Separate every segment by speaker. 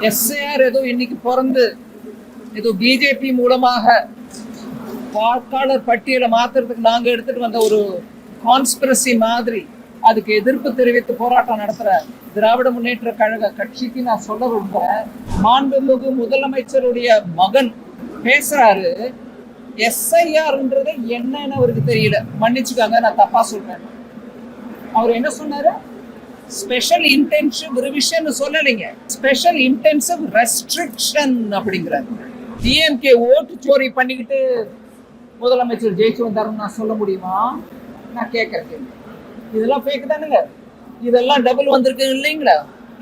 Speaker 1: SIR ஏதோ இன்னைக்கு பிறந்து ஏதோ பிஜேபி மூலமாக வாக்காளர் பட்டியலை மாத்துறதுக்கு நாங்க எடுத்துட்டு வந்த ஒரு கான்ஸ்பிரசி மாதிரி அதுக்கு எதிர்ப்பு தெரிவித்து போராட்டம் நடத்துற திராவிட முன்னேற்ற கழக கட்சிக்கு நான் சொல்ல விரும்புறேன். மாண்புமிகு முதலமைச்சருடைய மகன் பேசுறாரு, எஸ்ஐஆர்ன்றது என்னன்னு அவருக்கு தெரியல. மன்னிச்சுக்காங்க, நான் தப்பா சொல்றேன். அவர் என்ன சொன்னாரு? ஸ்பெஷல் இன்டென்சிவ் ரிவிஷன் சொல்லலைங்க, ஸ்பெஷல் இன்டென்சிவ் ரெஸ்ட்ரிக்ஷன் அப்படிங்கிறார். டிஎம்கே ஓட்டு சோரி பண்ணிக்கிட்டு முதலமைச்சர் ஜெயிச்சு வந்தாருன்னு நான் சொல்ல முடியுமா? நான் கேட்கறேன். இதெல்லாம் ஃபேக் தானுங்க, இதெல்லாம் டபுள் வந்திருக்கு இல்லைங்களா?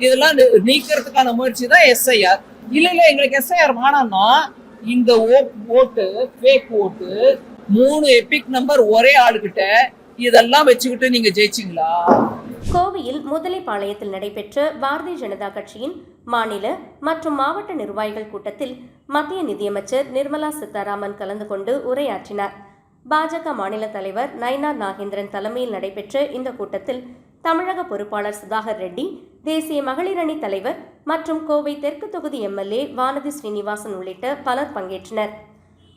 Speaker 1: இதெல்லாம் நீக்கிறதுக்கான முயற்சி தான் எஸ்ஐஆர். இல்ல எங்களுக்கு எஸ்ஐஆர் வேணாம்னா இந்த ஓட்டு ஃபேக் ஓட்டு 3 எபிக் நம்பர் ஒரே ஆளுகிட்ட இதெல்லாம் வச்சுக்கிட்டு நீங்க ஜெயிச்சிங்களா?
Speaker 2: கோவையில் முதலைப்பாளையத்தில் நடைபெற்ற பாரதிய ஜனதா கட்சியின் மாநில மற்றும் மாவட்ட நிர்வாகிகள் கூட்டத்தில் மத்திய நிதியமைச்சர் நிர்மலா சீதாராமன் கலந்து கொண்டு உரையாற்றினார். பாஜக மாநில தலைவர் நயினார் நாகேந்திரன் தலைமையில் நடைபெற்ற இந்த கூட்டத்தில் தமிழக பொறுப்பாளர் சுதாகர் ரெட்டி, தேசிய மகளிர் அணி தலைவர் மற்றும் கோவை தெற்கு தொகுதி எம்எல்ஏ வானதி ஸ்ரீனிவாசன் உள்ளிட்ட பலர் பங்கேற்றனர்.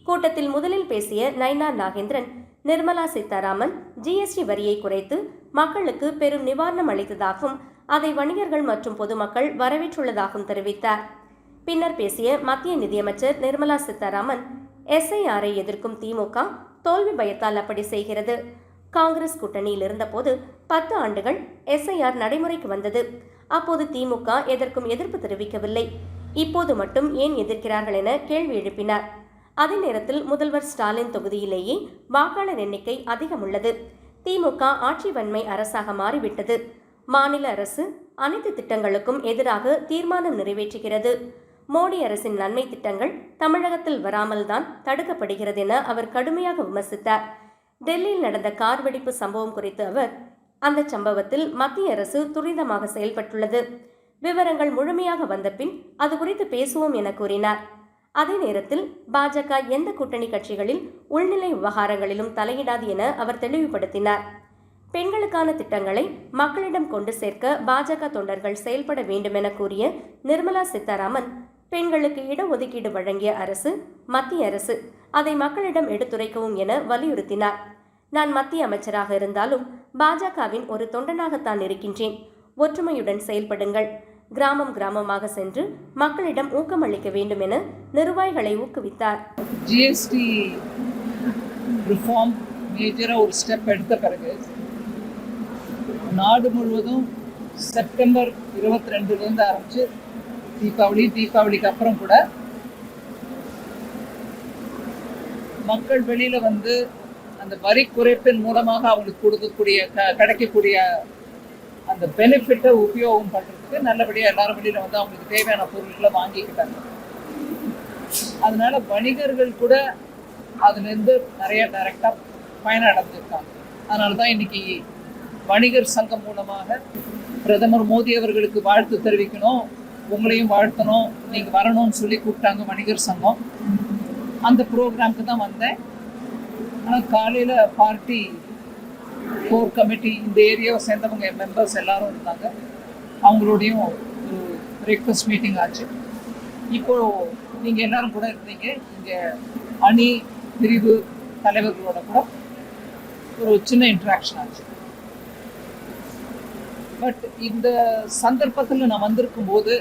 Speaker 2: கூட்டத்தில் முதலில் பேசிய நயினார் நாகேந்திரன், நிர்மலா சீதாராமன் ஜிஎஸ்டி வரியை குறைத்து மக்களுக்கு பெரும் நிவாரணம் அளித்ததாகவும் அதை வணிகர்கள் மற்றும் பொதுமக்கள் வரவேற்றுள்ளதாகவும் தெரிவித்தார். பின்னர் பேசிய மத்திய நிதியமைச்சர் நிர்மலா சீதாராமன், எஸ்ஐஆரை எதிர்க்கும் திமுக தோல்வி பயத்தால் அப்படி செய்கிறது. காங்கிரஸ் கூட்டணியில் இருந்தபோது 10 ஆண்டுகள் எஸ்ஐஆர் நடைமுறைக்கு வந்தது. அப்போது திமுக எதற்கும் எதிர்ப்பு தெரிவிக்கவில்லை. இப்போது மட்டும் ஏன் எதிர்க்கிறார்கள் என கேள்வி எழுப்பினார். அதே நேரத்தில் முதல்வர் ஸ்டாலின் தொகுதியிலேயே வாக்காளர் எண்ணிக்கை அதிகம் உள்ளது. திமுக ஆட்சி வன்மை அரசாக மாறிவிட்டது. மாநில அரசு அனைத்து திட்டங்களுக்கும் எதிராக தீர்மானம் நிறைவேற்றுகிறது. மோடி அரசின் நன்மை திட்டங்கள் தமிழகத்தில் வராமல் தான் தடுக்கப்படுகிறது என அவர் கடுமையாக விமர்சித்தார். டெல்லியில் நடந்த கார் வெடிப்பு சம்பவம் குறித்து அவர், அந்த சம்பவத்தில் மத்திய அரசு துரிதமாக செயல்பட்டுள்ளது. விவரங்கள் முழுமையாக வந்த பின் அது குறித்து பேசுவோம் என கூறினார். அதே நேரத்தில் பாஜக எந்த கூட்டணி கட்சிகளில் உள்நிலை விவகாரங்களிலும் தலையிடாது என அவர் தெளிவுபடுத்தினார். பெண்களுக்கான திட்டங்களை மக்களிடம் கொண்டு சேர்க்க பாஜக தொண்டர்கள் செயல்பட வேண்டும் என கூறிய நிர்மலா சீதாராமன், பெண்களுக்கு இடஒதுக்கீடு வழங்கிய அரசு மத்திய அரசு, அதை மக்களிடம் எடுத்துரைக்கவும் என வலியுறுத்தினார். நான் மத்திய அமைச்சராக இருந்தாலும் பாஜகவின் ஒரு தொண்டனாகத்தான் இருக்கின்றேன். ஒற்றுமையுடன் செயல்படுங்கள். கிராமம் கிராமமாக சென்று மக்களிடம் ஊக்கமளிக்க வேண்டும் என நிர்வாகிகளை ஊக்குவித்தார்.
Speaker 1: ஜிஎஸ்டி ரிஃபார்ம் மேஜரா ஒரு ஸ்டெப் எடுத்த பிறகு நாடு முழுவதும் செப்டம்பர் 22 ஆரம்பிச்சு தீபாவளிக்கு அப்புறம் கூட மக்கள் வெளியில வந்து அந்த வரி குறைப்பின் மூலமாக அவங்களுக்கு கொடுக்கக்கூடிய கிடைக்கக்கூடிய அந்த பெனிஃபிட்டை உபயோகம் பண்றதுக்கு நல்லபடியா எல்லாரும் வெளியில வந்து அவங்களுக்கு தேவையான பொருட்களை வாங்கிக்கிட்டாங்க. அதனால வணிகர்கள் கூட அதுல இருந்து நிறைய டைரக்டா பயனடைஞ்சிருக்காங்க. அதனாலதான் இன்னைக்கு வணிகர் சங்கம் மூலமாக பிரதமர் மோடி அவர்களுக்கு வாழ்த்து தெரிவிக்கணும், உங்களையும் வாழ்த்தணும், நீங்க வரணும்னு சொல்லி கூப்பிட்டாங்க வணிகர் சங்கம். அந்த ப்ரோக்ராம்க்கு தான் வந்தேன். ஆனால் காலையில பார்ட்டி கோர் கமிட்டி இந்த ஏரியாவை சேர்ந்தவங்க மெம்பர்ஸ் எல்லாரும் இருந்தாங்க. அவங்களோடையும் ஒரு பிரேக்ஃபாஸ்ட் மீட்டிங் ஆச்சு. இப்போ நீங்க எல்லாரும் கூட இருந்தீங்க. இங்க அணி பிரிவு தலைவர்களோட கூட ஒரு சின்ன இன்ட்ராக்ஷன் ஆச்சு. பட் இந்த சந்தர்ப்பத்தில் நான் வந்திருக்கும் போது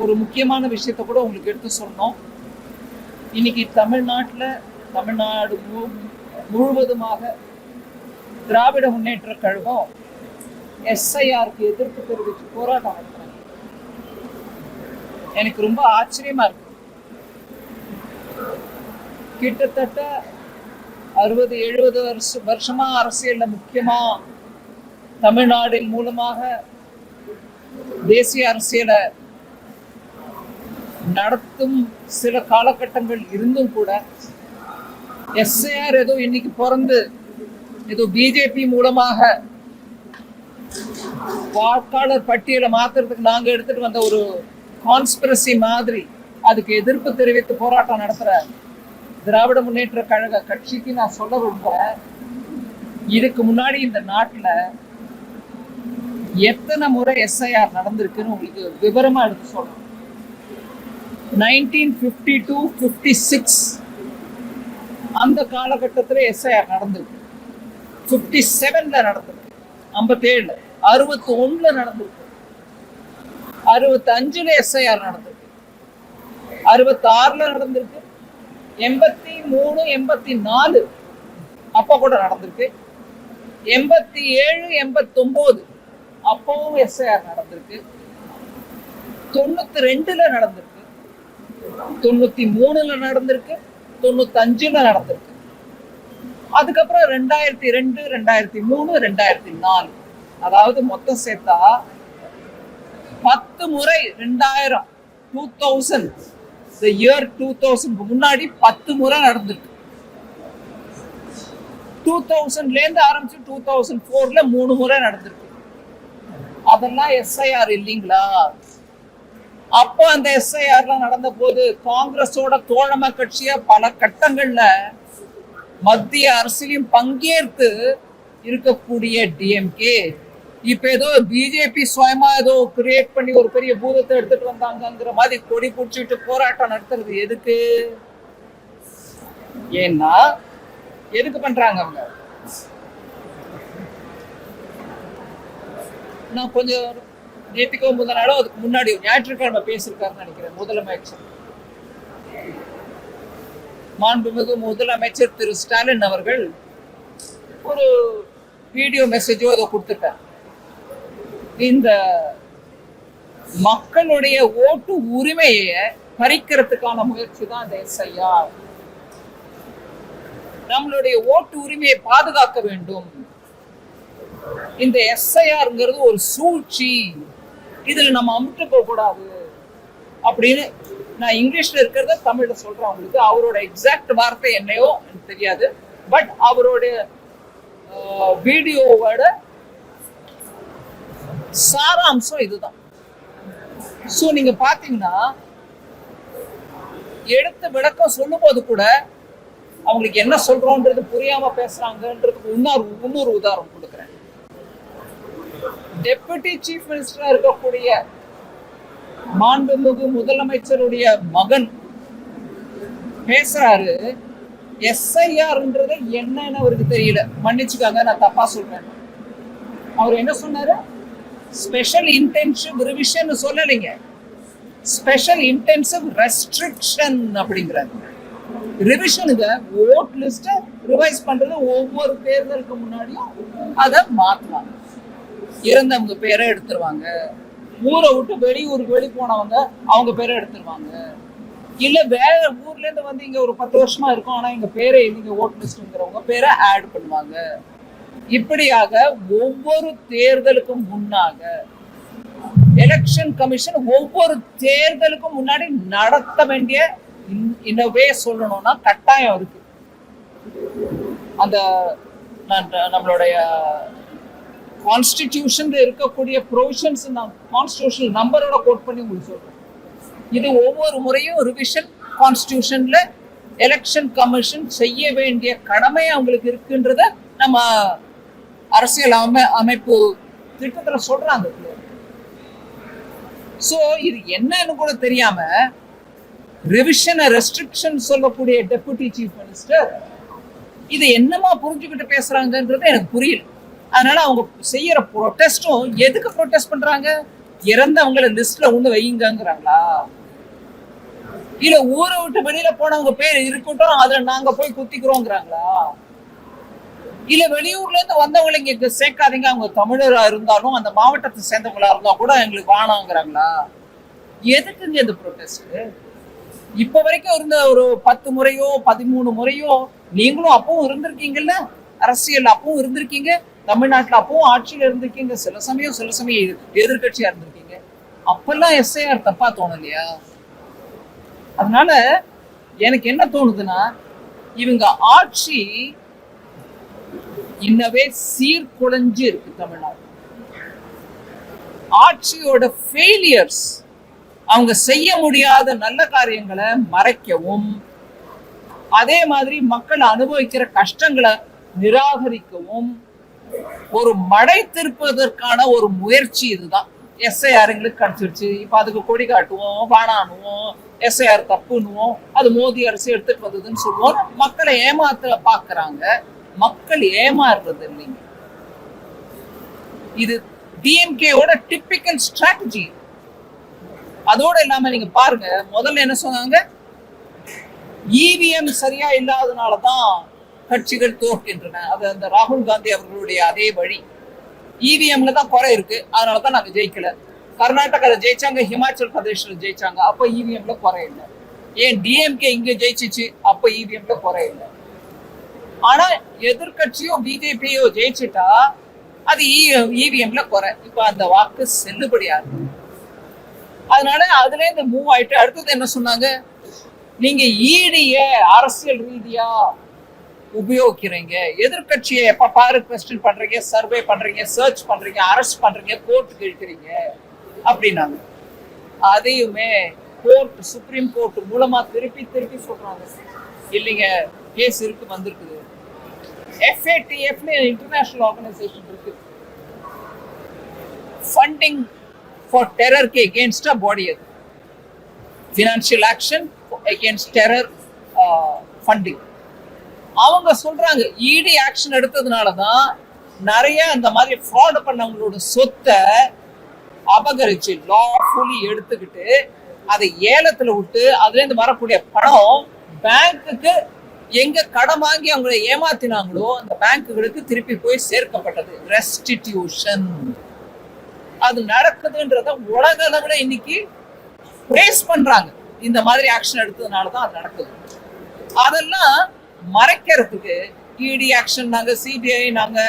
Speaker 1: ஒரு முக்கியமான விஷயத்த கூட உங்களுக்கு எடுத்து சொன்னோம். இன்னைக்கு தமிழ்நாடு முழுவதுமாக திராவிட முன்னேற்ற கழகம் எஸ்ஐஆருக்கு எதிர்ப்பு தெரிவித்து போராட்டம் நடத்துறாங்க. எனக்கு ரொம்ப ஆச்சரியமா இருக்கு. கிட்டத்தட்ட 60-70 வருஷமா அரசியல்ல முக்கியமா தமிழ்நாட்டின் மூலமாக தேசிய அரசியலை நடத்தும் சில காலகட்டங்கள் இருந்தும் கூட எஸ்ஐஆர் ஏதோ இன்னைக்கு பிறந்து ஏதோ பிஜேபி மூலமாக வாக்காளர் பட்டியலை மாத்துறதுக்கு நாங்க எடுத்துட்டு வந்த ஒரு கான்ஸ்பிரசி மாதிரி அதுக்கு எதிர்ப்பு தெரிவித்து போராட்டம் நடத்துற திராவிட முன்னேற்ற கழக கட்சிக்கு நான் சொல்ல விரும்புறேன். இதுக்கு முன்னாடி இந்த நாட்டுல எத்தனை முறை எஸ்ஐஆர் நடந்திருக்குன்னு உங்களுக்கு விவரமா எடுத்து சொல்றேன். 1952-56 அந்த காலகட்டத்தில் எஸ்ஐஆர் நடந்திருக்கு. 57ல நடந்திருக்கு, 57ல, 61ல நடந்திருக்கு, 65ல எஸ்ஐஆர் நடந்திருக்கு, 66ல நடந்திருக்கு, 83, 84 அப்ப கூட நடந்திருக்கு, 87, 89 அப்பவும் எஸ்ஐஆர் நடந்திருக்கு, 92ல நடந்திருக்கு, 93ல நடந்திருக்கு, 95ல நடந்திருக்கு. அதுக்கப்புறம் 2002, 2003, 2004, அதாவது மொத்தம் சேர்த்தா 10 முறை 2000 the year 2000 முன்னாடி 10 முறை நடந்திருக்கு. 2000ல இருந்து ஆரம்பிச்சு 2004ல 3 முறை நடந்திருக்கு. அதெல்லாம் எஸ்ஐஆர் இல்லைங்களா? அப்போ அந்த எஸ்ஐஆர்லாம் நடந்த போது காங்கிரஸோட தோழமை கட்சியா பல கட்டங்கள்ல மத்திய அரசியலையும் பங்கேற்று இருக்கக்கூடிய டிஎம்கே இப்ப ஏதோ பிஜேபி சுயமா ஏதோ கிரியேட் பண்ணி ஒரு பெரிய பூதத்தை எடுத்துட்டு வந்தாங்கிற மாதிரி கொடி பிடிச்சிட்டு போராட்டம் நடத்துறது எதுக்கு? ஏன்னா எதுக்கு பண்றாங்க அவங்க? நான் கொஞ்சம் நேற்றுக்கோ முதல் நாளோ அதுக்கு முன்னாடி ஞாயிற்றுக்கிழமை பேசியிருக்காருன்னு நினைக்கிறேன் முதலமைச்சர், மாண்புமிகு முதலமைச்சர் திரு ஸ்டாலின் அவர்கள் ஒரு வீடியோ மெசேஜோ அதை கொடுத்துட்டார். இந்த மக்களுடைய ஓட்டு உரிமையை பறிக்கிறதுக்கான முயற்சி தான் இந்த எஸ்ஐஆர். நம்மளுடைய ஓட்டு உரிமையை பாதுகாக்க வேண்டும். இந்த எஸ்ஐஆர்ங்கிறது ஒரு சூழ்ச்சி, இதுல நம்ம அமுட்டு போக கூடாது அப்படின்னு நான் இங்கிலீஷ்ல இருக்கிறத தமிழ்ல சொல்றேன் உங்களுக்கு. அவரோட எக்ஸாக்ட் வார்த்தை என்னையோ எனக்கு தெரியாது, பட் அவருடைய வீடியோவோட சாராம்சம் இதுதான். சோ நீங்க பாத்தீங்கன்னா எடுத்த விளக்கம் சொல்லும் போது கூட அவங்களுக்கு என்ன சொல்றோன்றது புரியாம பேசுறாங்கன்றதுக்கு இன்னொரு உதாரணம் கொடுக்குறேன். டெபுட்டி சீஃப் மினிஸ்டரா இருக்கக்கூடிய மாண்புமிகு முதலமைச்சருடைய மகன் பேசுறாரு, எஸ்ஐஆர்ன்றது என்னன்னு அவருக்கு தெரியல, மன்னிச்சுக்காங்க நான் தப்பா சொல்றேன். அவர் என்ன சொன்னாரு? ஸ்பெஷல் இன்டென்சிவ் ரிவிஷன் சொல்லலைங்க, ஸ்பெஷல் இன்டென்சிவ் ரெஸ்ட்ரிக்ஷன் அப்படிங்கிறாரு. ரிவிஷனுக்கு ஓட் லிஸ்ட ரிவைஸ் பண்றது ஒவ்வொரு தேர்தலுக்கு முன்னாடியும் அதை மாத்துவாங்க. இறந்தவங்க பேரை எடுத்துருவாங்க, ஊரை விட்டு வெளியூருக்கு வெளி போனவங்க அவங்க பேரை எடுத்துருவாங்க, இல்ல வேற ஊர்ல இருந்து வந்து இங்க ஒரு 10 வருஷமா இருக்கும் ஆனா எங்க பேரை இல்லைங்க ஓட் லிஸ்ட்ங்கிறவங்க பேரை ஆட் பண்ணுவாங்க. இப்படியாக ஒவ்வொரு தேர்தலுக்கும் முன்னாக எலெக்ஷன் கமிஷன் ஒவ்வொரு தேர்தலுக்கும் முன்னாடி நடத்த வேண்டிய இன்னவே சொல்லணும்னா கட்டாயம் இருக்கு. அந்த நம்மளுடைய கான்ஸ்டிடியூஷன் இருக்கக்கூடிய ப்ரொவிஷன்ஸ் கான்ஸ்டிடியூஷனல் நம்பரோட கோட் பண்ணி உங்களுக்கு சொல்றேன். இது ஒவ்வொரு முறையும் ரிவிஷன் கான்ஸ்டிடியூஷன்ல எலெக்ஷன் கமிஷன் செய்ய வேண்டிய கடமை அவங்களுக்கு இருக்குன்றத நம்ம அரசியல் அமைப்பு திட்டத்துல சொல்றாங்க. சோ இது என்னன்னு கூட தெரியாம ரிவிஷன் ரெஸ்ட்ரிக்ஷன் சொல்லக்கூடிய டெபுட்டி சீஃப் மினிஸ்டர் இது என்னமா புரிஞ்சுக்கிட்டு பேசுறாங்கன்றது எனக்கு புரியல. அதனால அவங்க செய்யற ப்ரொடெஸ்டும் எதுக்கு ப்ரொடெஸ்ட் பண்றாங்க? இறந்தவங்களை லிஸ்ட்ல ஒண்ணு வைங்கிறாங்களா? இல்ல ஊரை விட்டு வெளியில போனவங்க பேர் இருக்கட்டும் அதுல நாங்க போய் குத்திக்கிறோங்கிறாங்களா? இல்ல வெளியூர்ல இருந்து வந்தவங்களை இங்க சேர்க்காதீங்க, அவங்க தமிழரா இருந்தாலும் அந்த மாவட்டத்தை சேர்ந்தவங்களா இருந்தா கூட எங்களுக்கு வானாங்கிறாங்களா? எதுக்குங்க இந்த ப்ரொடெஸ்ட்? இப்ப வரைக்கும் இருந்த ஒரு 10 முறையோ 13 முறையோ நீங்களும் அப்பவும் இருந்திருக்கீங்கல்ல, அரசியல் அப்பவும் இருந்திருக்கீங்க, தமிழ்நாட்டுல அப்பவும் ஆட்சியில இருந்திருக்கீங்க, சில சமயம் எதிர்கட்சியா இருந்திருக்கீங்க. அப்பெல்லாம் எஸ்ஐஆர் தப்பா தோணலையா? அதனால எனக்கு என்ன தோணுதுன்னா இவங்க ஆட்சி இன்னவே சீர்குலைஞ்சு இருக்கு. தமிழ்நாடு ஆட்சியோட ஃபெயிலியர்ஸ், அவங்க செய்ய முடியாத நல்ல காரியங்களை மறைக்கவும் அதே மாதிரி மக்கள் அனுபவிக்கிற கஷ்டங்களை நிராகரிக்கவும் ஒரு மடை திருப்பதற்கான ஒரு முயற்சி இதுதான். எஸ்ஐஆர் எங்களுக்கு கிடைச்சிருச்சு, இப்ப அதுக்கு கொடி காட்டுவோம், வானானுவோம், எஸ்ஐஆர் தப்புன்னுவோம், அது மோடி அரசு எடுத்துட்டு வந்ததுன்னு சொல்லுவோம். மக்களை ஏமாத்த பாக்குறாங்க. மக்கள் ஏமாறுறது இல்லைங்க. இது டிஎம்கேவோட டிப்பிக்கல் ஸ்ட்ராட்டஜி. அதோட இல்லாம நீங்க பாருங்க, முதல்ல என்ன சொன்னாங்க, இவிஎம் சரியா இல்லாதனாலதான் கட்சிகள் தோற்கின்றன. அது அந்த ராகுல் காந்தி அவர்களுடைய அதே வழி. இவிஎம்ல தான் குறை இருக்கு, அதனாலதான் நாங்க ஜெயிக்கல. கர்நாடகால ஜெயிச்சாங்க, ஹிமாச்சல் பிரதேஷ்ல ஜெயிச்சாங்க, அப்ப இவிஎம்ல குறை இல்லை. ஏன் டிஎம்கே இங்க ஜெயிச்சிச்சு, அப்ப இவிஎம்ல குறை இல்லை. ஆனா எதிர்கட்சியோ பிஜேபியோ ஜெயிச்சுட்டா அது இவிஎம்ல குறை. இப்ப அந்த வாக்கு செல்லுபடியா இருக்கு. அதனால அதுல இருந்து மூவ் ஆயிட்டு அடுத்தது என்ன சொன்னாங்க, நீங்க ஈடிய அரசியல் ரீதியா உபயோகிக்கிறீங்க, எதிர்கட்சியை எப்ப பாரு கொஸ்டின் பண்றீங்க, சர்வே பண்றீங்க, சர்ச் பண்றீங்க, அரெஸ்ட் பண்றீங்க, கோர்ட்டுக்கு இழுக்கிறீங்க அப்படின்னாங்க. அதையுமே கோர்ட், சுப்ரீம் கோர்ட் மூலமா திருப்பி சொல்றாங்க, இல்லைங்க கேஸ் இருக்கு, வந்திருக்குது. FATF இன்டர்நேஷனல் ஆர்கனைசேஷன் இருக்கு, ஃபண்டிங் ஃபார் டெரருக்கு எகெயின்ஸ்ட் பாடி. அது financial action against terror funding. அவங்க சொல்றாங்க இடி ஆக்ஷன் எடுத்ததுனாலதான் நிறைய இந்த மாதிரி ஃப்ராட் பண்ணவங்களோட சொத்தை அபகரிச்சு லாஃபுல்லி எடுத்துக்கிட்டு அதை ஏலத்துல விட்டு அதுல இருந்து வரக்கூடிய பணம் பேங்குக்கு எங்க கடன் வாங்கி அவங்களை ஏமாத்தினாங்களோ அந்த பேங்குகளுக்கு திருப்பி போய் சேர்க்கப்பட்டது. ரெஸ்டிடியூஷன் அது நடக்குதுன்றத உலக அளவுல இன்னைக்கு பிரேஸ் பண்றாங்க. இந்த மாதிரி ஆக்ஷன் எடுத்ததுனாலதான் அது நடக்குது. அதெல்லாம் மறைக்கிறதுக்கு இடி ஆக்ஷன் நாங்க, சிபிஐ நாங்க,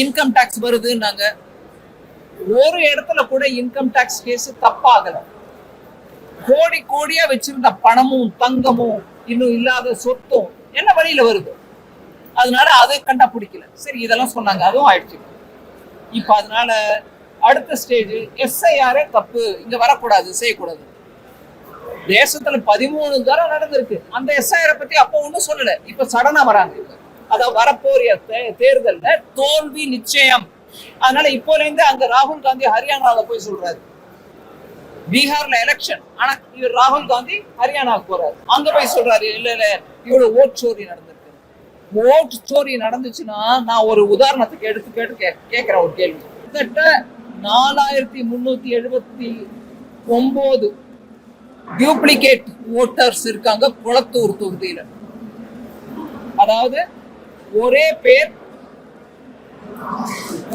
Speaker 1: இன்கம் டாக்ஸ் வருது நாங்க. ஒரு இடத்துல கூட இன்கம் டாக்ஸ் கேஸ் தப்பாகல. கோடி கோடியா வச்சிருந்த பணமும் தங்கமும் இன்னும் இல்லாத சொத்தும் என்ன வழியில வருது, அதனால அதை கண்டா பிடிக்கல. சரி, இதெல்லாம் சொன்னாங்க, அதுவும் ஆயிடுச்சு. இப்ப அதனால அடுத்த ஸ்டேஜ் எஸ்ஐஆரே தப்பு, இங்க வரக்கூடாது, செய்யக்கூடாது. தேசத்துல 13 தடவை நடந்திருக்கு. அந்த எஸ்ஐஆரை பத்தி அப்ப ஒண்ணும் சொல்லல, இப்ப சடனா வராங்க. அதாவது வரப்போறிய தேர்தல்ல தோல்வி நிச்சயம். அதனால இப்போல இருந்து அங்க ராகுல் காந்தி ஹரியானால போய் சொல்றாரு, பீகார்ல எலெக்ஷன், ஆனா இவர் ராகுல் காந்தி ஹரியானாவுக்கு போறாரு, அங்க போய் சொல்றாரு, இல்ல இவ்வளவு ஓட் சோரி நடந்திருக்கு. ஓட் சோரி நடந்துச்சுன்னா நான் ஒரு உதாரணத்துக்கு எடுத்து கேட்கிற ஒரு கேள்வி. கிட்டத்தட்ட 4379 டியூப்ளிகேட் ஓட்டர்ஸ் இருக்காங்க குளத்தூர் தொகுதியில. அதாவது ஒரே பேர்,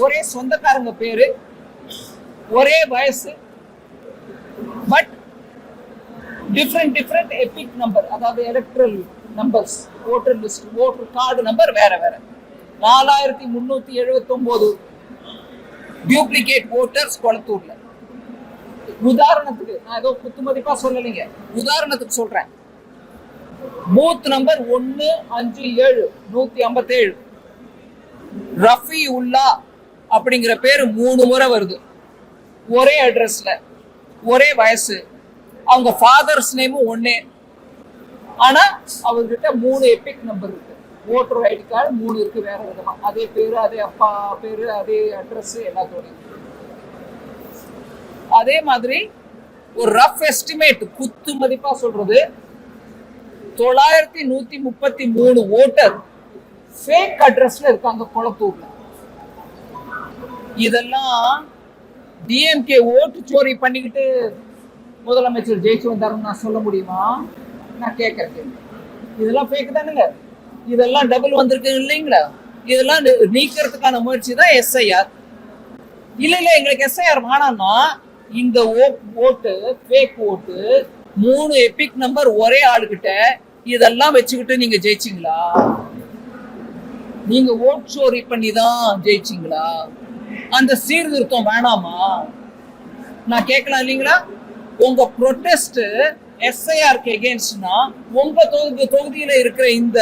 Speaker 1: ஒரே சொந்தக்காரங்க பேரு, ஒரே வயசு, பட் டிஃப்ரெண்ட் எபிக் நம்பர், அதாவது electoral numbers, voter list, voter card number வேற வேற. 4379 டியூப்ளிகேட் ஓட்டர்ஸ் குளத்தூர்ல. உதாரணத்துக்கு நான் ஏதோ குத்துமதிப்பா சொல்லலைங்க, உதாரணத்துக்கு சொல்றேன். பூத் நம்பர் 157 157 ரஃபி உல்லா அப்படிங்கிற பேரு 3 முறை வருது. ஒரே அட்ரஸ்ல, ஒரே வயசு, அவங்க ஃபாதர்ஸ் நேமும் ஒன்னே. ஆனா அவர்கிட்ட 3 எபிக் நம்பர் இருக்கு. ஓட்டர் ஐடி கார்டு 3 இருக்கு வேற விதமா, அதே பேரு, அதே அப்பா பேரு, அதே அட்ரஸ், எல்லாத்தோடையும். அதே மாதிரி ஒரு ரஃப் எஸ்டிமேட், குத்து மதிப்பா சொல்றது, 9133 ஓட்டர் ஃபேக் அட்ரஸ்ல இருக்காங்க குளத்தூர்ல. இதெல்லாம் டிஎம்கே ஓட்டு சோரி பண்ணிக்கிட்டு முதலமைச்சர் ஜெயிச்சு வந்தாருன்னு நான் சொல்ல முடியுமா? நான் கேட்கறேன். இதெல்லாம் ஃபேக் தானுங்க, இதெல்லாம் டபுள் வந்திருக்கு இல்லைங்களா? இதெல்லாம் நீக்கிறதுக்கான முயற்சி தான் எஸ்ஐஆர். இல்ல எங்களுக்கு எஸ்ஐஆர் வேணாம்னா இந்த ஓட்டு ஃபேக் ஓட்டு 3 எபிக் நம்பர் ஒரே ஆளுகிட்ட இதெல்லாம் வச்சுக்கிட்டு நீங்க ஜெயிச்சிங்களா? நீங்க ஓட் சோரி பண்ணி தான் ஜெயிச்சிங்களா? அந்த சீர்திருத்தம் வேணாமா? நான் கேட்கலாம் இல்லைங்களா? உங்க ப்ரொட்டஸ்ட் எஸ்ஐஆருக்கு எகெயின்ஸ்ட்னா உங்க தொகுதியில இருக்கிற இந்த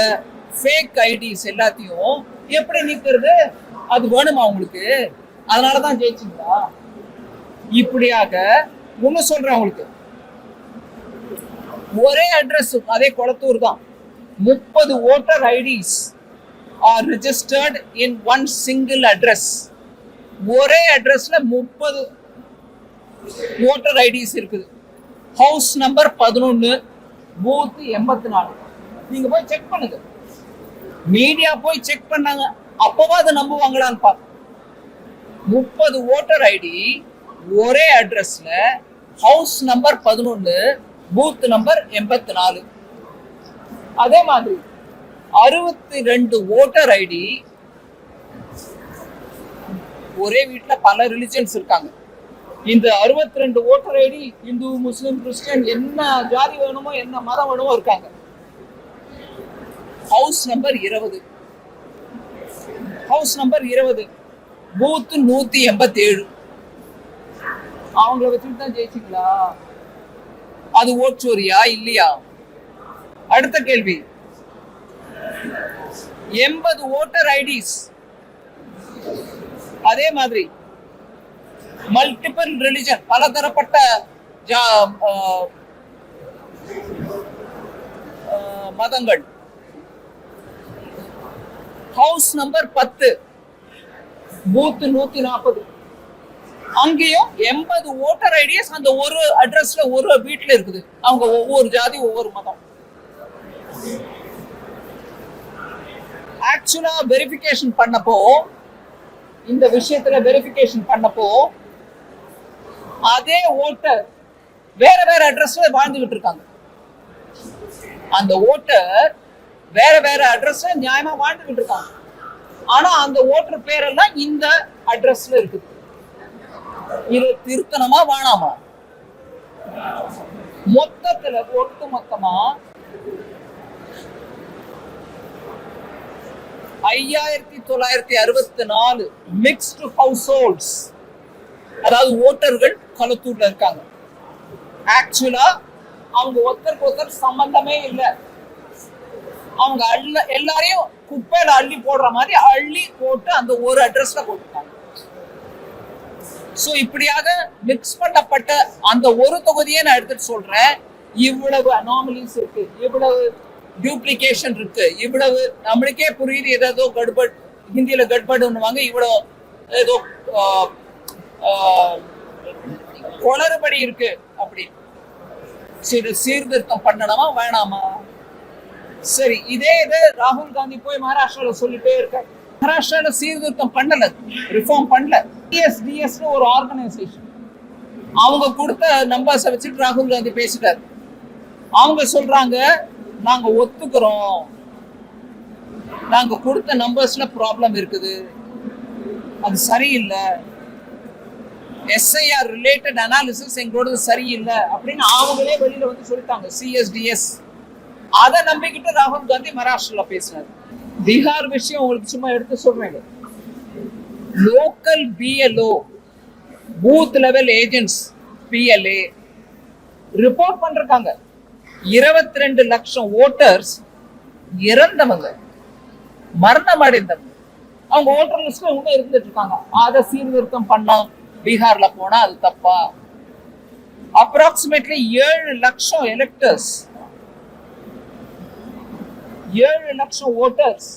Speaker 1: ஃபேக் ஐடிஸ் எல்லாத்தையும் எப்படி நீக்கிறது? அது வேணுமா உங்களுக்கு? அதனாலதான் ஜெயிச்சிங்களா? இப்படியாக ஒண்ணு சொல்றேன் உங்களுக்கு, ஒரே அட்ரஸ், அதே குளத்தூர் தான், 30 voter IDs R registered in one single address. ஒரே அட்ரஸ்ல 30 ஓட்டர் ஐடிஸ் இருக்குது. House number 11, booth 84. நீங்க போய் செக் பண்ணுங்க. மீடியா போய் செக் பண்ணாங்க, அப்பவாது நம்புவாங்களான்னு பாருங்க. 30 ஓட்டர் ஐடி ஒரே அட்ரஸ்ல, ஹவுஸ் நம்பர் 11, பூத் நம்பர் 84. அதே மாதிரி 62 ஓட்டர் ஐடி, ஒரே வீட்டுல பல ரிலிஜன்ஸ் இருக்காங்க. இந்த 62 ஓட்டர் ஐடி இந்து, முஸ்லிம், கிறிஸ்டியன், என்ன ஜாதி வேணுமோ என்ன மதம் வேணுமோ இருக்காங்க. House number 20, house number 20, booth 187. அவங்கள வச்சுட்டு தான் ஜெயிச்சிங்களா? அது ஓட்சோரியா இல்லையா? அடுத்த கேள்வி, 80 ஓட்டர் ஐடிஸ், அதே மாதிரி மல்டிபிள் ரிலிஜன், பலதரப்பட்ட மதங்கள். House number 10, booth 140. அங்கேயும் 80 ஓட்டர் ஐடிஸ் அந்த ஒரு அட்ரஸ்ல ஒரு வீட்டுல இருக்குது. அவங்க ஒவ்வொரு ஜாதி, ஒவ்வொரு மதம். ஆக்சுவலா வெரிஃபிகேஷன் பண்ணப்போ, இந்த விஷயத்துல வெரிஃபிகேஷன் பண்ணப்போ, அதே ஓட்டர் வேற வேற அட்ரஸ்ல வாழ்ந்துகிட்டு இருக்காங்க. அந்த ஓட்டர் வேற வேற அட்ரஸ்ல நியாயமா வாழ்ந்துகிட்டு இருக்காங்க. ஆனா அந்த ஓட்டர் பேரெல்லாம் இந்த அட்ரஸ்ல இருக்குது. இது திருத்தனமா வேணாமா? மொத்தத்துல ஒட்டு மொத்தமா 5964 மிக்ஸ்டு ஹவுஸ் ஹோல்ட்ஸ், அதாவது ஓட்டர்கள் களத்தூர்ல இருக்காங்க. ஆக்சுவலா அவங்க ஒருத்தருக்கு ஒருத்தர் சம்பந்தமே இல்லை. அவங்க எல்லாரையும் குப்பையில அள்ளி போடுற மாதிரி அள்ளி போட்டு அந்த ஒரு அட்ரஸ்ல போட்டுட்டாங்க. சோ இப்படியாக மிக்ஸ் பண்ணப்பட்ட அந்த ஒரு தொகுதியை நான் எடுத்துட்டு சொல்றேன். இவ்வளவு அனாமலிஸ் இருக்கு, இவ்வளவு டியூப்ளிகேஷன் இருக்கு, இவ்வளவு நம்மளுக்கே புரியுது ஏதோ கட்பட், ஹிந்தியில கட்படுவாங்க, இவ்வளவு ஏதோ குளறுபடி இருக்கு. அப்படி சீர்திருத்தம் பண்ணணுமா வேணாமா? சரி, இதே இது ராகுல் காந்தி போய் மகாராஷ்டிரால சொல்லிட்டே இருக்க. மகாராஷ்டிரால சீர்திருத்தம் பண்ணல, ரிஃபார்ம் பண்ணல. சிஎஸ்டிஎஸ் ஒரு ஆர்கனைசேஷன், அவங்க கொடுத்த நம்பர்ஸை வச்சுட்டு ராகுல் காந்தி பேசிட்டாரு. அவங்க சொல்றாங்க, நாங்க ஒத்துக்கிறோம், நாங்க கொடுத்த நம்பர்ஸ்ல ப்ராப்ளம் இருக்குது, அது சரியில்லை, எஸ்ஐஆர் ரிலேட்டட் அனாலிசிஸ் எங்களோட சரியில்லை அப்படின்னு அவங்களே வெளியில வந்து சொல்லிட்டாங்க, சிஎஸ்டிஎஸ். அதை நம்பிக்கிட்டு ராகுல் காந்தி மகாராஷ்டிரால பேசினார். பீகார் விஷயம் உங்களுக்கு சும்மா எடுத்து சொல்றேன். Local BLO, booth level agents, BLA report பண்றாங்க. 22 லட்சம் ஓட்டர்ஸ் இறந்தவங்க, மரணம் அடைந்தவங்க, அவங்க ஓட்டர் லிஸ்ட்ல இன்னும் இருந்துட்டு இருக்காங்க. அதை சீர்திருத்தம் பண்ணா பீகார்ல போனா அது தப்பா? அப்ராக்சிமேட்லி 7 லட்சம் எலெக்டர்ஸ், 7 லட்சம் ஓட்டர்ஸ்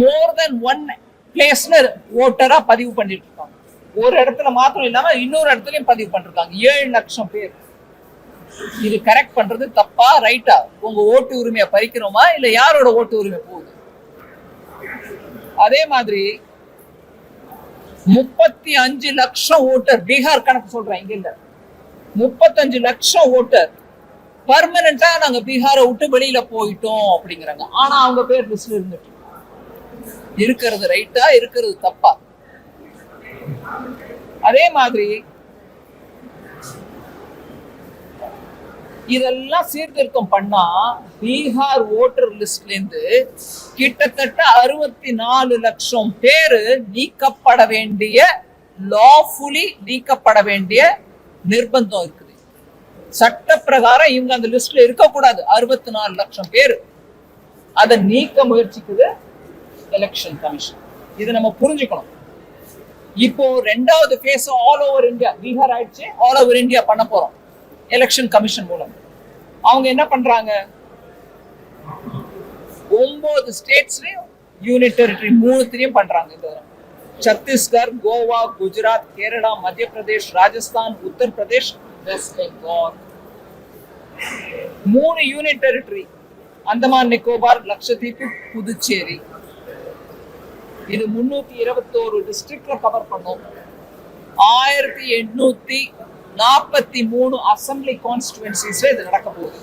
Speaker 1: மோர் தென் ஒன் பிளேஸ்ல ஓட்டரா பதிவு பண்ணிட்டு இருக்காங்க. ஒரு இடத்துல மாத்திரம் இல்லாம இன்னொரு இடத்துலயும் பதிவு பண்ணிருக்காங்க. 7 லட்சம் பேர். இது கரெக்ட் பண்றது தப்பா ரைட்டா? உங்க ஓட்டு உரிமையை பறிக்கிறோமா இல்ல யாரோட ஓட்டு உரிமை போகுது? அதே மாதிரி 35 லட்சம் ஓட்டர், பீகார் கணக்கு சொல்றேன், இங்க இல்ல, 35 லட்சம் ஓட்டர் பர்மனண்டா நாங்க பீகாரை விட்டு வெளியில போயிட்டோம் அப்படிங்கிறாங்க. ஆனா அவங்க பேர் லிஸ்ட்ல இருந்துட்டு இருக்கிறது ரைட்டா, இருக்கிறது தப்பா? அதே மாதிரி இதெல்லாம் சீர்திருத்தம் பண்ணா பீகார் ஓட்டர் லிஸ்ட்ல இருந்து கிட்டத்தட்ட 64 லட்சம் பேரு நீக்கப்பட வேண்டிய, லாஃபுல்லி நீக்கப்பட வேண்டிய நிர்பந்தம் இருக்குது. சட்ட பிரகாரம் இவங்க அந்த லிஸ்ட்ல இருக்கக்கூடாது. 64 லட்சம் பேர் அதை நீக்க முயற்சிக்குது எலெக்ஷன் கமிஷன். இது நம்ம புரிஞ்சுக்கணும். இப்போ 2வது phase all over India, Bihar ஆயிடுச்சு, ஆல் ஓவர் இந்தியா பண்ண போறோம் எலெக்ஷன் கமிஷன் மூலம். அவங்க என்ன பண்றாங்க, 9 ஸ்டேட்ஸ்லயும் யூனிட் டெரிட்டரி 3 பண்றாங்க. இந்த சத்தீஸ்கர், கோவா, குஜராத், கேரளா, மத்திய Pradesh, Rajasthan, Uttar Pradesh, west Bengal. 3 union territory, Andaman Nicobar, லட்சத்தீவு, புதுச்சேரி. இது 321 டிஸ்ட்ரிக்ட்ல கவர் பண்ணும். 1843 அசம்பிளி கான்ஸ்டிடுவன்சிஸ்ல இது நடக்க போகுது.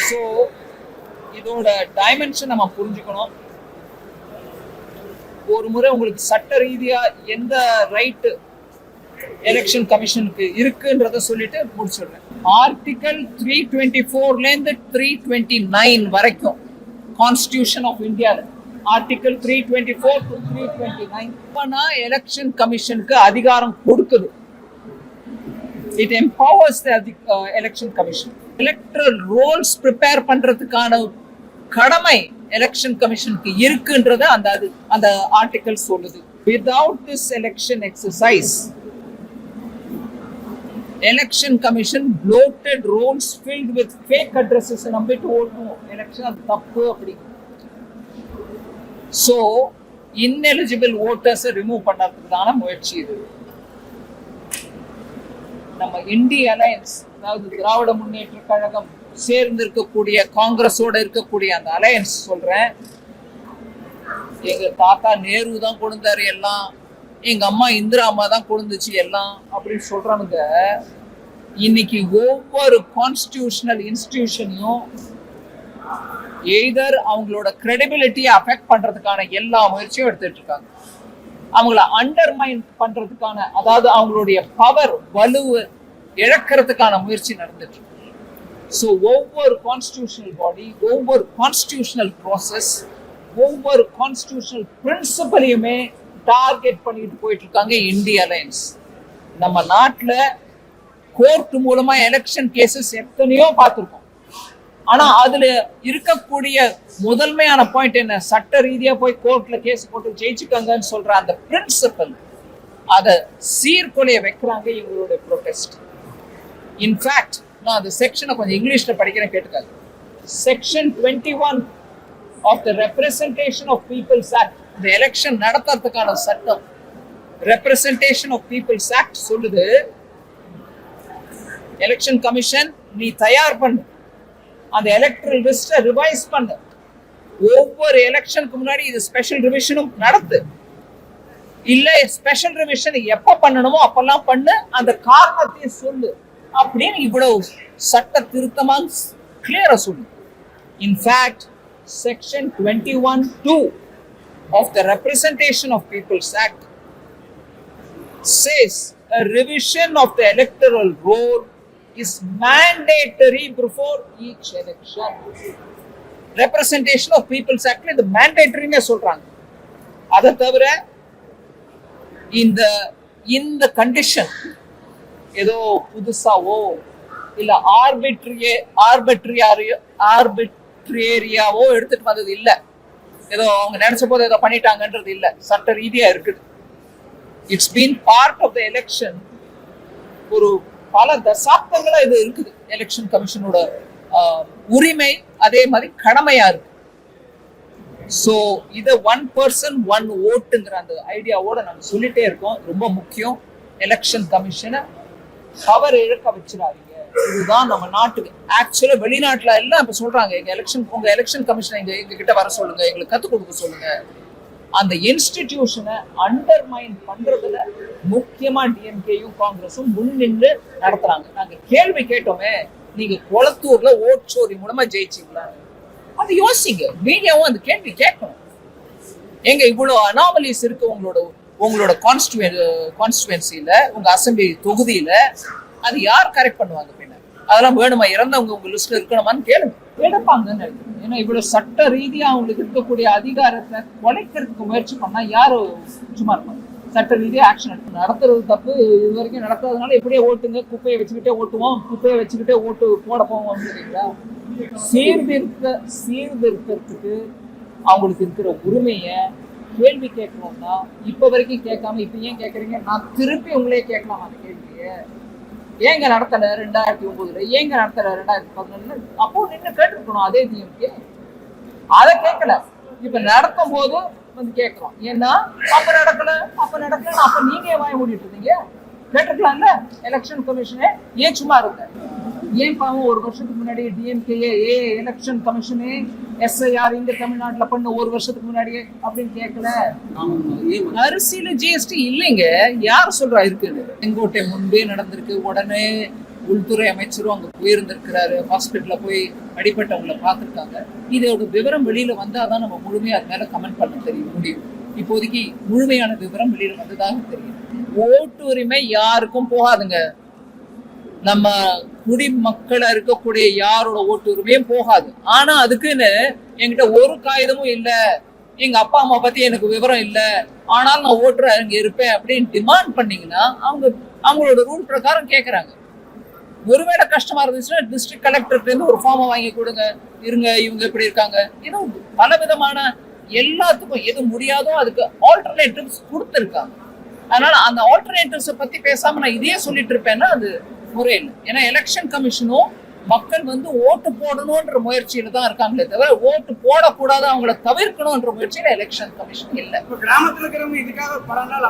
Speaker 1: சோ இதோட டைமென்ஷன் நம்ம புரிஞ்சுக்கணும். ஒரு முறை உங்களுக்கு சட்ட ரீதியா எந்த ரைட் எலெக்ஷன் கமிஷனுக்கு இருக்குன்றத சொல்லிட்டு முடிச்சிடுறேன். ஆர்டிகல் 324ல இருந்து 329 வரைக்கும் constitution of India, article 324 to 329 election கமிஷனுக்கு அதிகாரம் கொடுக்குது. It empowers the election commission. Electoral rolls prepare பண்றதுக்கான கடமை எலெக்ஷன் கமிஷனுக்கு இருக்குன்றத அந்த ஆர்டிகல் சொல்லுது. Without this election exercise, election commission bloated rolls filled with fake addresses நம்பிட்டு ஓட்டணும். எலெக்ஷன் அது தப்பு அப்படி. சோ ineligible voters ரிமூவ் பண்றதுக்கான முயற்சி இது. நம்ம இந்திய அலையன்ஸ், அதாவது திராவிட முன்னேற்ற கழகம் சேர்ந்து இருக்கக்கூடிய காங்கிரஸோட இருக்கக்கூடிய அந்த அலையன்ஸ் சொல்றேன். எங்க தாத்தா நேரு தான் கொடுத்தாரு எல்லாம், எங்க அம்மா இந்திரா அம்மா தான் கொடுந்துச்சு எல்லாம் அப்படின்னு சொல்றானுங்க. இன்னைக்கு ஒவ்வொரு கான்ஸ்டிடியூஷனல் இன்ஸ்டிடியூஷனையும் எய்தர் அவங்களோட கிரெடிபிலிட்டியை அஃபெக்ட் பண்றதுக்கான எல்லா முயற்சியும் எடுத்துட்டு இருக்காங்க. அவங்கள அண்டர்மைன் பண்றதுக்கான, அதாவது அவங்களுடைய பவர் வலுவை இழக்கிறதுக்கான முயற்சி நடந்துட்டு இருக்கு. ஸோ ஒவ்வொரு கான்ஸ்டிடியூஷனல் பாடி, ஒவ்வொரு கான்ஸ்டிடியூஷனல் ப்ராசஸ், ஒவ்வொரு கான்ஸ்டிடியூஷனல் பிரின்சிபலையுமே டார்கெட் பண்ணிட்டு போயிட்டு இருக்காங்க இந்திய அலையன்ஸ். நம்ம நாட்டில் கோர்ட் மூலமா எலெக்ஷன் கேசஸ் எத்தனையோ பார்த்துருக்கோம். ஆனா அதுல இருக்கக்கூடிய முதன்மையான பாயிண்ட் என்ன? சட்ட ரீதியா போய் கோர்ட்ல கேஸ் போட்டு ஜெயிச்சுக்காங்கன்னு சொல்ற அந்த பிரின்சிபல், அதை சீர்குலைய வைக்கிறாங்க இவங்களுடைய ப்ரொடெஸ்ட். இன்ஃபேக்ட் நான் அந்த செக்ஷனை கொஞ்சம் இங்கிலீஷ்ல படிக்கிறேன், கேட்டுக்காங்க. Section 21 of the representation of people's act, இந்த எலெக்ஷன் நடத்துறதுக்கான சட்டம், ரெப்ரசன்டேஷன் ஆஃப் பீப்புள்ஸ் ஆக்ட் சொல்லுது, எலெக்ஷன் கமிஷன் நீ தயார் பண்ணு, அந்த எலக்ட்ரல் லிஸ்ட்டை ரிவைஸ் பண்ணு, ஒவ்வொரு எலெக்ஷனுக்கு முன்னாடி இது ஸ்பெஷல் ரிவிஷனும் நடத்து, இல்ல ஸ்பெஷல் ரிவிஷன் எப்ப பண்ணணுமோ அப்பெல்லாம் பண்ணு, அந்த காரணத்தையும் சொல்லு அப்படின்னு இவ்வளவு சட்ட திருத்தமா கிளியரா சொல்லு. In fact section 21(2) of the Representation of People's Act says a revision of the electoral roll is mandatory before each election. Representation of People's Act இது mandatoryன்னு சொல்றாங்க. அதை தவிர இந்த கண்டிஷன் ஏதோ புதுசாவோ இல்ல ஆர்பிட்ரேரியாவோ எடுத்துட்டு வந்தது இல்ல, ஏதோ அவங்க நினைச்ச போது ஏதோ பண்ணிட்டாங்கன்றது இல்ல, சட்ட ரீதியா இருக்குது. It's been part of the election. ஒரு பல தசாப்தங்களா இது இருக்குது. எலெக்ஷன் கமிஷனோட உரிமை அதே மாதிரி கடமையா இருக்கு. ஸோ இதை 1 person 1 voteங்கிற அந்த ஐடியாவோட நம்ம சொல்லிட்டே இருக்கோம். ரொம்ப முக்கியம். எலெக்ஷன் கமிஷனை பவர் இழக்க வச்சிடாதீங்க. இதுதான் நம்ம நாட்டுக்கு. ஆக்சுவலா வெளிநாட்டுல எல்லாம் இப்ப சொல்றாங்க, உங்க எலெக்ஷன் கமிஷனை எங்க கிட்ட வர சொல்லுங்க, எங்களுக்கு கத்துக் கொடுக்க சொல்லுங்க. அந்த இன்ஸ்டிடியூஷனை அண்டர்மைன் பண்றதுல முக்கியமா டிஎம்கேயும் காங்கிரஸும் முன்னின்று நடத்துறாங்க. நாங்க கேள்வி கேட்டோமே, நீங்க கொளத்தூர்ல ஓட் சோரி மூலமா ஜெயிச்சீங்களா? அது யோசிங்க. மீடியாவும் அந்த கேள்வி கேட்கணும். எங்க இவ்வளவு அனாமலிஸ் இருக்கு உங்களோட கான்ஸ்டிடுவன்சில, உங்க அசம்பிளி தொகுதியில, அது யார் கரெக்ட் பண்ணுவாங்க? பின்ன அதெல்லாம் வேணுமா? இறந்தவங்க உங்க லிஸ்ட்ல இருக்கணுமான்னு கேளுங்க. எடுப்பாங்கன்னு. ஏன்னா இவ்வளவு சட்ட ரீதியா அவங்களுக்கு இருக்கக்கூடிய அதிகாரத்தை குலைக்கிறதுக்கு முயற்சி பண்ணா யாரு சும்மா இருப்பாங்க? சட்ட ரீதியா ஆக்ஷன் எடுத்து நடத்துறது தப்பு. இது வரைக்கும் நடக்காதனால எப்படியே ஓட்டுங்க, குப்பையை வச்சுக்கிட்டே ஓட்டுவோம், குப்பையை வச்சுக்கிட்டே ஓட்டு போட போவோம். சரிங்களா? சீர்திருத்தத்துக்கு அவங்களுக்கு இருக்கிற உரிமையை கேள்வி கேட்கணும்னா இப்ப வரைக்கும் கேட்காம இப்ப ஏன் கேட்கறீங்க? நான் திருப்பி உங்களே கேட்கலாம் அந்த கேள்வியை. ஏங்க நடத்தல 2009, ஏங்க நடத்தல 2014? அப்போ நின்று கேட்டிருக்கணும் அதே டிஎம்கே. அதை கேட்கல. இப்ப நடத்தும் போது வந்து கேட்கிறோம். ஏன்னா அப்ப நடக்கல அப்ப நீங்க ஏன் வாய மூடிட்டு இருந்தீங்க? கேட்டுக்கலாம்ல எலெக்ஷன் கமிஷனே. ஏன் சும்மா இருக்க? ஏன் பாவம் ஒரு வருஷத்துக்கு முன்னாடி டிஎம்கே எலெக்ஷன் கமிஷனே SIR இங்க தமிழ்நாட்டுல பண்ண ஒரு வருஷத்துக்கு முன்னாடியே அப்படின்னு கேட்கல? அரிசியில GST இல்லைங்க. யார் சொல்றா இருக்குது? செங்கோட்டை முன்பே நடந்திருக்கு. உடனே உள்துறை அமைச்சரும் அங்க போயிருந்திருக்கிறாரு. ஹாஸ்பிட்டல்ல போய் அடிப்பட்டவங்களை பார்த்துருக்காங்க. இதோட விவரம் வெளியில வந்தாதான் நம்ம முழுமையா அது மேல கமெண்ட் பண்ண முடியும். இப்போதைக்கு முழுமையான விவரம் வெளியில வந்ததாக தெரியும். ஓட்டு உரிமை யாருக்கும் போகாதுங்க. நம்ம குடிமக்களா இருக்கக்கூடிய யாரோட ஓட்டு உரிமையும் போகாது. ஆனா அதுக்குன்னு என்கிட்ட ஒரு காகிதமும் இல்ல, எங்க அப்பா அம்மா பத்தி எனக்கு விவரம் இல்ல, ஆனாலும் நான் ஓட்டுற அங்க இருப்பேன் அப்படின்னு டிமாண்ட் பண்ணீங்கன்னா அவங்களோட ரூல் பிரகாரம் கேட்கறாங்க. ஒருவேளை கஷ்டமா இருந்துச்சுன்னா டிஸ்ட்ரிக்ட் கலெக்டர்ல இருந்து ஒரு ஃபார்மை வாங்கி கொடுங்க. இருங்க இவங்க எப்படி இருக்காங்க. இன்னும் பல விதமான எல்லாத்துக்கும் எது முடியாதோ அதுக்கு ஆல்டர்னேட்டிவ்ஸ் கொடுத்துருக்காங்க. அதனால அந்த ஆல்டர்னேட்டிவ்ஸை பத்தி பேசாம நான் இதையே சொல்லிட்டு இருப்பேன்னா அது முறையில். ஏன்னா எலெக்ஷன் கமிஷனும் மக்கள் வந்து ஓட்டு போடணும்ன்ற முயற்சியில தான் இருக்காங்களே தவிர ஓட்டு போடக்கூடாது அவங்கள தவிர்க்கணும்ன்ற முயற்சியில எலெக்ஷன் கமிஷன் இல்லை.
Speaker 3: கிராமத்துல இருக்கிறவங்க இதுக்காக பல நாள்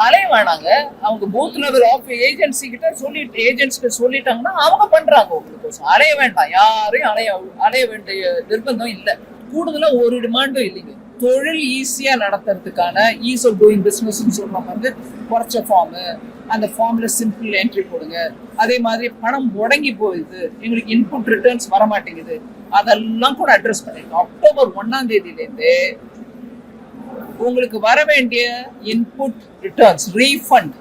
Speaker 1: அலைய வேணாங்க. அவங்க பூத் லெவல் ஆஃப் ஏஜென்சி கிட்ட சொல்லிட்டாங்கன்னா அவங்க பண்றாங்க. உங்களுக்கு அலைய வேண்டாம், யாரையும் அலைய வேண்டிய நிர்பந்தம் இல்லை. கூடுதலா ஒரு டிமாண்டும் இல்லைங்க. தொழில் ஈஸியா நடத்துறதுக்கான ஈஸ் ஆஃப் டூயிங் பிசினஸ் சொல்ற மாதிரி குறைச்ச ஃபார்மு, அந்த ஃபார்ம்ல சிம்பிள் என்ட்ரி போடுங்க. அதே மாதிரி பணம் முடங்கி போகுது, எங்களுக்கு இன்புட் ரிட்டர்ன்ஸ் வர மாட்டேங்குது, அதெல்லாம் கூட அட்ரஸ் பண்ணிருக்கோம். அக்டோபர் 1ஆம் தேதியிலேருந்து உங்களுக்கு வர வேண்டிய இன்புட் ரிட்டர்ன்ஸ் ரீஃபண்ட்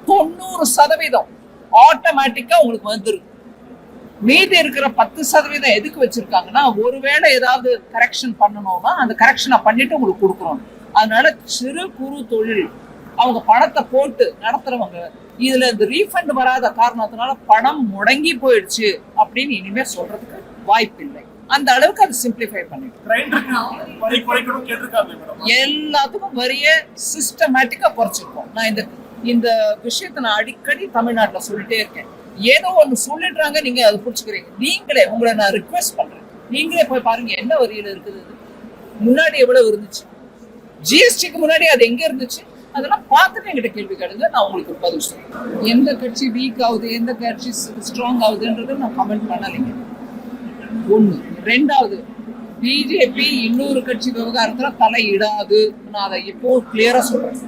Speaker 1: 90% ஆட்டோமேட்டிக்கா உங்களுக்கு வந்துருக்கு. மீதி இருக்கிற 10% எதுக்கு வச்சிருக்காங்கன்னா ஒருவேளை ஏதாவது கரெக்ஷன் பண்ணணும்னா அந்த கரெக்ஷனை பண்ணிட்டு உங்களுக்கு கொடுக்குறோம். அதனால சிறு குறு தொழில் அவங்க பணத்தை போட்டு நடத்துறவங்க இதுல இந்த ரீஃபண்ட் வராத காரணத்தினால பணம் முடங்கி போயிடுச்சு அப்படின்னு இனிமே சொல்றதுக்கு வாய்ப்பு இல்லை. அந்த அளவுக்கு அது சிம்பிளிஃபை பண்ணிட்டு எல்லாத்துக்கும் வரிய சிஸ்டமேட்டிக்கா குறைச்சிருக்கோம். நான் இந்த விஷயத்தை நான் அடிக்கடி தமிழ்நாட்டுல சொல்லிட்டே இருக்கேன். ஏதோ ஒண்ணு சொல்லிடுறாங்க, நீங்க அதை புடிச்சுக்கிறீங்க. நீங்களே உங்களை நான் ரிக்வெஸ்ட் பண்றேன், நீங்களே போய் பாருங்க என்ன வரியில இருக்குது, முன்னாடி எவ்வளவு இருந்துச்சு, GSTக்கு முன்னாடி அது எங்க இருந்துச்சு, அதெல்லாம் பார்த்துட்டு என்கிட்ட கேள்வி கேளுங்க, நான் உங்களுக்கு பதில் சொல்றேன். எந்த கட்சி வீக் ஆகுது எந்த கட்சி ஸ்ட்ராங் ஆகுதுன்றதை நான் கமெண்ட் பண்ணலைங்க. ஒண்ணு. ரெண்டாவது, பிஜேபி இன்னொரு கட்சி விவகாரத்துல தலையிடாது. நான் அதை இப்போ கிளியரா சொல்றேன்.